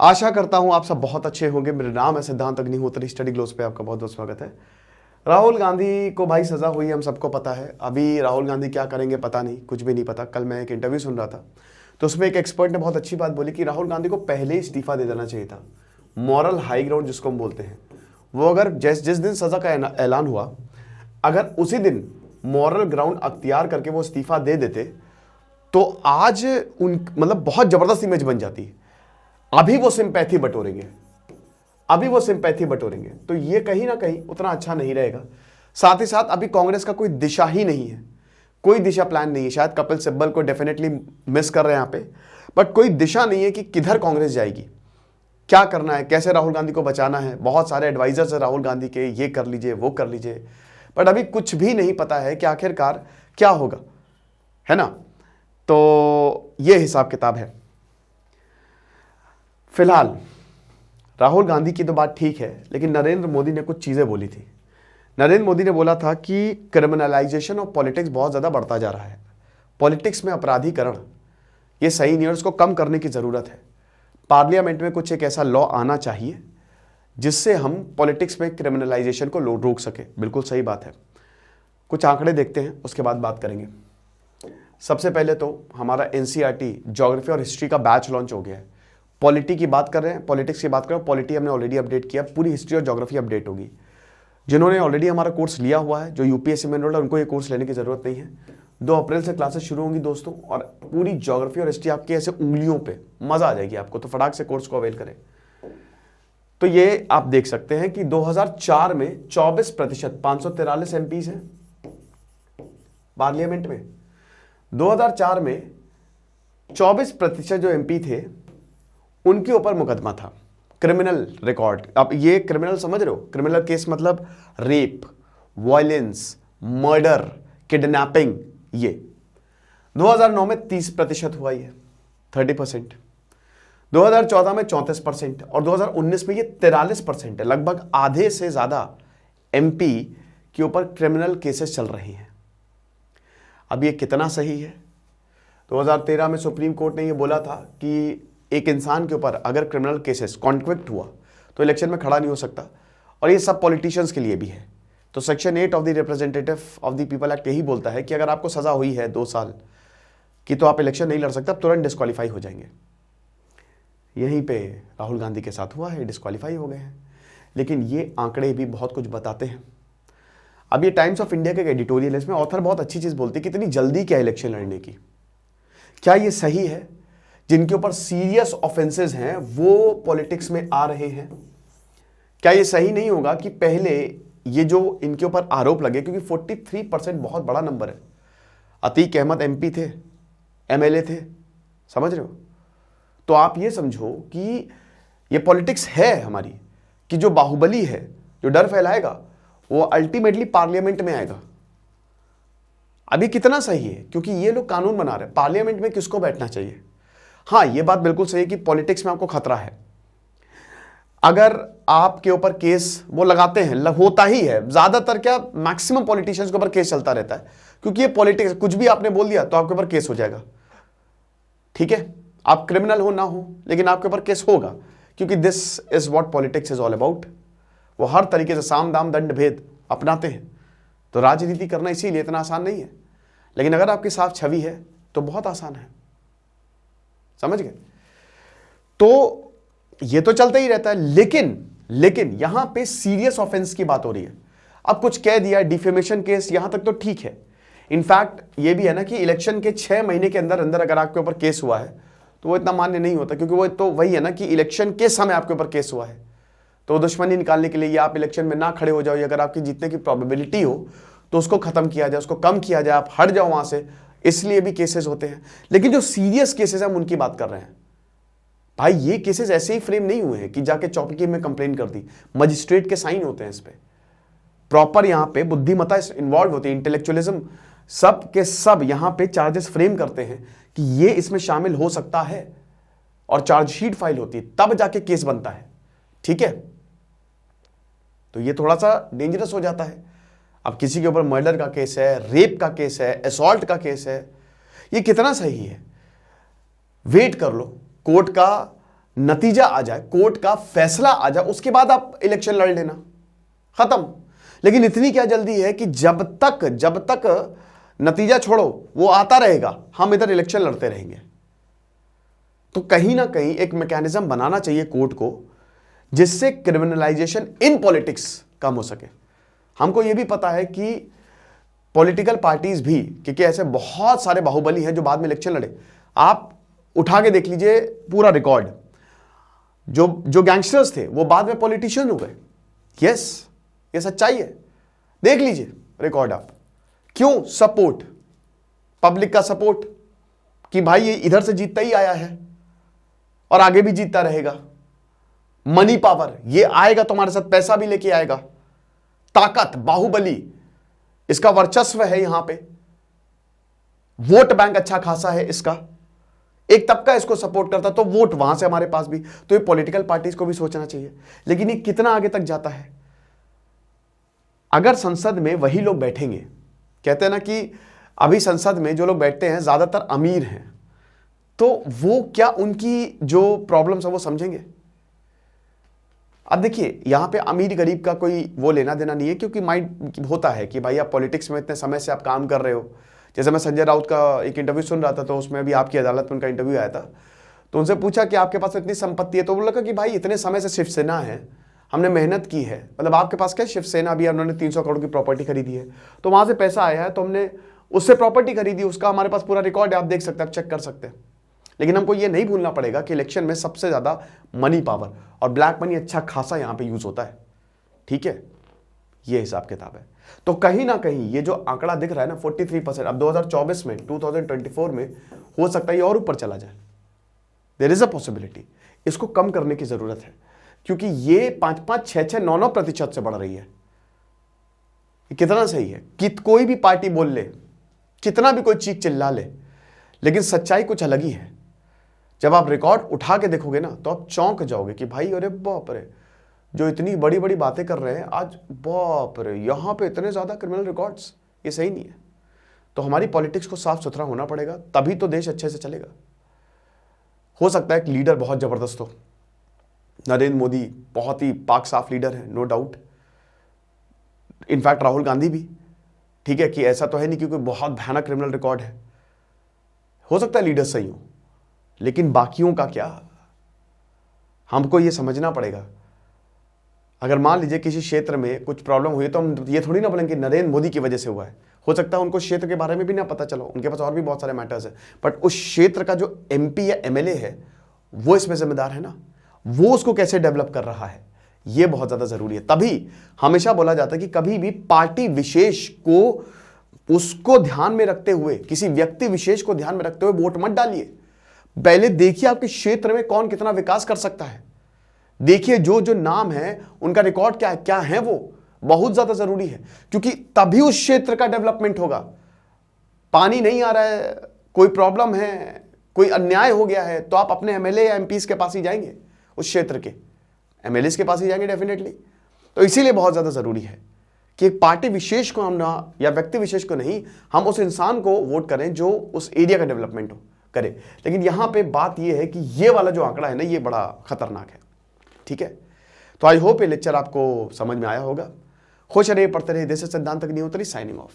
आशा करता हूं आप सब बहुत अच्छे होंगे। मेरा नाम है सिद्धांत अग्निहोत्री, स्टडी ग्लोस पे आपका बहुत बहुत स्वागत है। राहुल गांधी को भाई सजा हुई, हम सबको पता है। अभी राहुल गांधी क्या करेंगे पता नहीं, कुछ भी नहीं पता। कल मैं एक इंटरव्यू सुन रहा था तो उसमें एक एक्सपर्ट ने बहुत अच्छी बात बोली कि राहुल गांधी को पहले ही इस्तीफा दे देना चाहिए था। मॉरल हाई ग्राउंड जिसको हम बोलते हैं, वो अगर जिस दिन सजा का ऐलान हुआ, अगर उसी दिन मॉरल ग्राउंड अख्तियार करके वो इस्तीफा दे देते तो आज उन मतलब बहुत जबरदस्त इमेज बन जाती। अभी वो सिंपैथी बटोरेंगे, तो ये कहीं ना कहीं उतना अच्छा नहीं रहेगा। साथ ही साथ अभी कांग्रेस का कोई दिशा ही नहीं है, कोई दिशा प्लान नहीं है। शायद कपिल सिब्बल को डेफिनेटली मिस कर रहे हैं यहाँ पे, बट कोई दिशा नहीं है कि किधर कांग्रेस जाएगी, क्या करना है, कैसे राहुल गांधी को बचाना है। बहुत सारे एडवाइजर्स है राहुल गांधी के, ये कर लीजिए वो कर लीजिए, बट अभी कुछ भी नहीं पता है कि आखिरकार क्या होगा, है ना। तो ये हिसाब किताब है। फिलहाल राहुल गांधी की तो बात ठीक है, लेकिन नरेंद्र मोदी ने कुछ चीजें बोली थी। नरेंद्र मोदी ने बोला था कि क्रिमिनलाइजेशन ऑफ पॉलिटिक्स बहुत ज्यादा बढ़ता जा रहा है। पॉलिटिक्स में अपराधीकरण ये सही नहीं है, उसको कम करने की जरूरत है। पार्लियामेंट में कुछ एक ऐसा लॉ आना चाहिए जिससे हम पॉलिटिक्स में क्रिमिनलाइजेशन को रोक सके। बिल्कुल सही बात है। कुछ आंकड़े देखते हैं, उसके बाद बात करेंगे। सबसे पहले तो हमारा एनसीईआरटी ज्योग्राफी और हिस्ट्री का बैच लॉन्च हो गया है। पॉलिटी की बात कर रहे हैं, पॉलिटिक्स की बात कर रहे हैं। पॉलिटी हमने ऑलरेडी अपडेट किया, पूरी हिस्ट्री और ज्योग्राफी अपडेट होगी। जिन्होंने ऑलरेडी हमारा कोर्स लिया हुआ है, जो यूपीएससी में एनरोल्ड है, उनको ये कोर्स लेने की जरूरत नहीं है। 2 अप्रैल से क्लासेस शुरू होंगी दोस्तों, और पूरी ज्योग्राफी और हिस्ट्री आपकी ऐसे उंगलियों पे, मजा आ जाएगी आपको। तो फटाक से कोर्स को अवेल करें। तो ये आप देख सकते हैं कि 2004 में 24% 543 एमपीज हैं पार्लियामेंट में। 2004 में 24% जो एमपी थे उनके ऊपर मुकदमा था, क्रिमिनल रिकॉर्ड। अब ये क्रिमिनल समझ रहे हो, क्रिमिनल केस मतलब रेप, वायलेंस, मर्डर, किडनैपिंग। ये 2009 में 30% हुआ, ये 30%। 2014 में 34% और 2019 में ये 43% है। लगभग आधे से ज्यादा एमपी के ऊपर क्रिमिनल केसेस चल रहे हैं। अब ये कितना सही है? 2013 में सुप्रीम कोर्ट ने ये बोला था कि एक इंसान के ऊपर अगर क्रिमिनल केसेस कॉन्विक्ट हुआ तो इलेक्शन में खड़ा नहीं हो सकता, और ये सब पॉलिटिशियंस के लिए भी है। तो section 8 of the representative of the people act यही बोलता है कि अगर आपको सजा हुई है 2 साल की तो आप इलेक्शन नहीं लड़ सकते, आप तुरंत डिस्क्वालीफाई हो जाएंगे। यहीं पे राहुल गांधी के साथ हुआ है, डिस्क्वालीफाई हो गए हैं। लेकिन ये आंकड़े भी बहुत कुछ बताते हैं। अब ये टाइम्स ऑफ इंडिया का एडिटोरियल है, इसमें ऑथर बहुत अच्छी चीज बोलती है कि इतनी जल्दी क्या इलेक्शन लड़ने की, क्या ये सही है? जिनके ऊपर सीरियस ऑफेंसेस हैं वो पॉलिटिक्स में आ रहे हैं। क्या ये सही नहीं होगा कि पहले ये जो इनके ऊपर आरोप लगे, क्योंकि 43% बहुत बड़ा नंबर है। अतीक अहमद एमपी थे, एमएलए थे, समझ रहे हो? तो आप ये समझो कि ये पॉलिटिक्स है हमारी, कि जो बाहुबली है, जो डर फैलाएगा, वो अल्टीमेटली पार्लियामेंट में आएगा। अभी कितना सही है, क्योंकि ये लोग कानून बना रहे हैं। पार्लियामेंट में किसको बैठना चाहिए? हाँ, ये बात बिल्कुल सही है कि पॉलिटिक्स में आपको खतरा है। अगर आपके ऊपर केस वो लगाते हैं, होता ही है ज्यादातर, क्या मैक्सिमम पॉलिटिशियंस के ऊपर केस चलता रहता है, क्योंकि ये पॉलिटिक्स, कुछ भी आपने बोल दिया तो आपके ऊपर केस हो जाएगा। ठीक है, आप क्रिमिनल हो ना हो, लेकिन आपके ऊपर केस होगा, क्योंकि this is what politics is all about. वो हर तरीके से साम दाम दंड भेद अपनाते हैं। तो राजनीति करना इसीलिए इतना आसान नहीं है, लेकिन अगर आपकी साफ छवि है तो बहुत आसान है। समझ गए? तो ये तो चलता ही रहता है, लेकिन यहां पे सीरियस ऑफेंस की बात हो रही है। अब कुछ कह दिया, डिफेमेशन केस, यहां तक तो ठीक है। इनफैक्ट ये भी है ना कि इलेक्शन के 6 महीने के अंदर अंदर अगर आपके ऊपर केस हुआ है तो वो इतना मान्य नहीं होता, क्योंकि वो तो वही है ना कि इलेक्शन के समय आपके ऊपर केस हुआ है, तो दुश्मनी निकालने के लिए या आप इलेक्शन में ना खड़े हो जाओ, या अगर आपकी जीतने की प्रोबेबिलिटी हो तो उसको खत्म किया जाए, उसको कम किया जाए, आप हट जाओ वहां से, इसलिए भी केसेस होते हैं। लेकिन जो सीरियस केसेस हम उनकी बात कर रहे हैं भाई, ये केसेस ऐसे ही फ्रेम नहीं हुए हैं कि जाके चौकी में कंप्लेन कर दी। मजिस्ट्रेट के साइन होते हैं इस पे, प्रॉपर यहां पे बुद्धिमत्ता इन्वॉल्व होती है, इंटेलेक्चुअलिज्म, सब के सब यहां पे चार्जेस फ्रेम करते हैं कि ये इसमें शामिल हो सकता है, और चार्जशीट फाइल होती है, तब जाके केस बनता है। ठीक है, तो ये थोड़ा सा डेंजरस हो जाता है। अब किसी के ऊपर मर्डर का केस है, रेप का केस है, असॉल्ट का केस है, ये कितना सही है? वेट कर लो, कोर्ट का नतीजा आ जाए, कोर्ट का फैसला आ जाए, उसके बाद आप इलेक्शन लड़ लेना, खत्म। लेकिन इतनी क्या जल्दी है कि जब तक नतीजा छोड़ो वो आता रहेगा, हम इधर इलेक्शन लड़ते रहेंगे। तो कहीं ना कहीं एक मैकेनिज्म बनाना चाहिए कोर्ट को, जिससे क्रिमिनलाइजेशन इन पॉलिटिक्स कम हो सके। हमको यह भी पता है कि पॉलिटिकल पार्टीज भी, क्योंकि ऐसे बहुत सारे बाहुबली हैं जो बाद में इलेक्शन लड़े, आप उठा के देख लीजिए पूरा रिकॉर्ड, जो गैंगस्टर्स थे वो बाद में पॉलिटिशियन हो गए। यस, ये सच्चाई है, देख लीजिए रिकॉर्ड आप। क्यों? सपोर्ट, पब्लिक का सपोर्ट, कि भाई ये इधर से जीतता ही आया है और आगे भी जीतता रहेगा। मनी पावर, ये आएगा तुम्हारे साथ, पैसा भी लेके आएगा, ताकत, बाहुबली, इसका वर्चस्व है यहां पे, वोट बैंक अच्छा खासा है इसका, एक तबका इसको सपोर्ट करता, तो वोट वहां से हमारे पास भी। तो ये पॉलिटिकल पार्टीज को भी सोचना चाहिए। लेकिन ये कितना आगे तक जाता है? अगर संसद में वही लोग बैठेंगे, कहते हैं ना कि अभी संसद में जो लोग बैठते हैं ज्यादातर अमीर हैं, तो वो क्या उनकी जो प्रॉब्लम्स है वो समझेंगे? अब देखिए, यहां पे अमीर गरीब का कोई वो लेना देना नहीं है, क्योंकि माइंड होता है कि भाई आप पॉलिटिक्स में इतने समय से आप काम कर रहे हो। जैसे मैं संजय राउत का एक इंटरव्यू सुन रहा था, तो उसमें भी आपकी अदालत में उनका इंटरव्यू आया था, तो उनसे पूछा कि आपके पास इतनी संपत्ति है, तो बोला कि भाई इतने समय से शिवसेना है, हमने मेहनत की है, मतलब आपके पास क्या शिवसेना भी है, उन्होंने 300 करोड़ की प्रॉपर्टी खरीदी है, तो वहां से पैसा आया है, तो हमने उससे प्रॉपर्टी खरीदी, उसका हमारे पास पूरा रिकॉर्ड है, आप देख सकते हैं, आप चेक कर सकते हैं। लेकिन हमको ये नहीं भूलना पड़ेगा कि इलेक्शन में सबसे ज्यादा मनी पावर और ब्लैक मनी अच्छा खासा यहां पे यूज होता है। ठीक है, ये हिसाब किताब है। तो कहीं ना कहीं ये जो आंकड़ा दिख रहा है ना 43%, अब 2024 में 2024 में हो सकता है ये और ऊपर चला जाए। There is a possibility. इसको कम करने की जरूरत है, क्योंकि ये 5-5, 6-6, 9-9% से बढ़ रही है। कितना सही है कि कोई भी पार्टी बोल ले, कितना भी कोई चीख चिल्ला ले, लेकिन सच्चाई कुछ अलग ही है। जब आप रिकॉर्ड उठा के देखोगे ना, तो आप चौंक जाओगे कि भाई अरे बाप रे, जो इतनी बड़ी बड़ी बातें कर रहे हैं आज, बाप रे, यहां पे इतने ज्यादा क्रिमिनल रिकॉर्ड्स, ये सही नहीं है। तो हमारी पॉलिटिक्स को साफ सुथरा होना पड़ेगा, तभी तो देश अच्छे से चलेगा। हो सकता है एक लीडर बहुत जबरदस्त हो, नरेंद्र मोदी बहुत ही पाक साफ लीडर है, no doubt, in fact Rahul Gandhi भी, ठीक है, कि ऐसा तो है नहीं कि कोई बहुत भयानक क्रिमिनल रिकॉर्ड है, हो सकता है लीडर सही हो, लेकिन बाकियों का क्या? हमको ये समझना पड़ेगा। अगर मान लीजिए किसी क्षेत्र में कुछ प्रॉब्लम हुई, तो हम ये थोड़ी ना बोलेंगे कि नरेंद्र मोदी की वजह से हुआ है। हो सकता है उनको क्षेत्र के बारे में भी ना पता चलो, उनके पास और भी बहुत सारे मैटर्स है, बट उस क्षेत्र का जो एमपी या एमएलए है वो इसमें जिम्मेदार है ना, वो उसको कैसे डेवलप कर रहा है, ये बहुत ज्यादा जरूरी है। तभी हमेशा बोला जाता है कि कभी भी पार्टी विशेष को उसको ध्यान में रखते हुए, किसी व्यक्ति विशेष को ध्यान में रखते हुए वोट मत डालिए। पहले देखिए आपके क्षेत्र में कौन कितना विकास कर सकता है, देखिए जो जो नाम है उनका रिकॉर्ड क्या है, वो बहुत ज्यादा जरूरी है, क्योंकि तभी उस क्षेत्र का डेवलपमेंट होगा। पानी नहीं आ रहा है, कोई प्रॉब्लम है, कोई अन्याय हो गया है, तो आप अपने एमएलए या एमपीस के पास ही जाएंगे, उस क्षेत्र के एमएलए के पास ही जाएंगे डेफिनेटली। तो इसीलिए बहुत ज्यादा जरूरी है कि एक पार्टी विशेष को हम ना, या व्यक्ति विशेष को नहीं, हम उस इंसान को वोट करें जो उस एरिया का डेवलपमेंट हो करे। लेकिन यहां पे बात यह है कि ये वाला जो आंकड़ा है ना, ये बड़ा खतरनाक है। ठीक है, तो आई होप ये लेक्चर आपको समझ में आया होगा। खुश रहिए, पढ़ते रहिए। देश सिद्धांत तक नहीं होता, साइनिंग ऑफ।